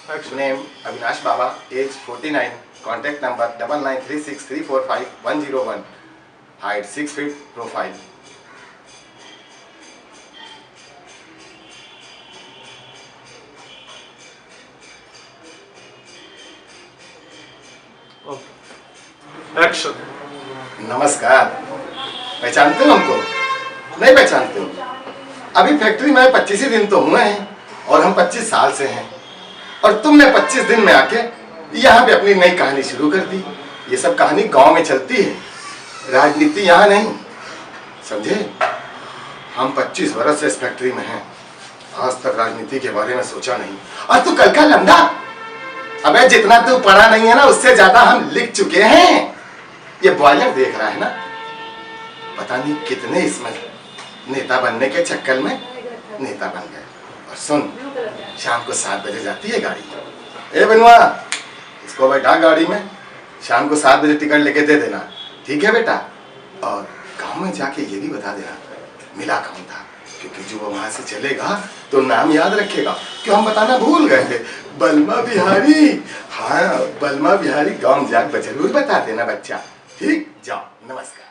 Name Avinash Baba, age 49, contact number 9936345101, height 6 feet, profile. Action. नमस्कार, पहचानते हो हमको? नहीं पहचानते हो? अभी फैक्ट्री में 25 ही दिन तो हुए हैं और हम 25 साल से हैं, और तुमने 25 दिन में आके यहाँ पे अपनी नई कहानी शुरू कर दी। ये सब कहानी गांव में चलती है, राजनीति यहाँ नहीं, समझे? हम 25 वर्ष से इस फैक्ट्री में हैं, आज तक राजनीति के बारे में सोचा नहीं। और तू कल का लंडा, अबे जितना तू पढ़ा नहीं है ना, उससे ज्यादा हम लिख चुके हैं। ये बॉयलर देख रहा है ना, पता नहीं कितने इसमें नेता बनने के चक्कर में नेता बन गए। और सुन, शाम को 7 बजे जाती है गाड़ी। ए बनवा, इसको बैठा गाड़ी में, शाम को 7 बजे टिकट लेके दे देना, ठीक है बेटा? और गांव में जाके ये भी बता देना मिला कौन था, क्योंकि जो वहां से चलेगा तो नाम याद रखेगा। क्यों हम बताना भूल गए थे, बलमा बिहारी। हाँ, बलमा बिहारी गांव जाकर जरूर बता देना बच्चा, ठीक? जाओ, नमस्कार।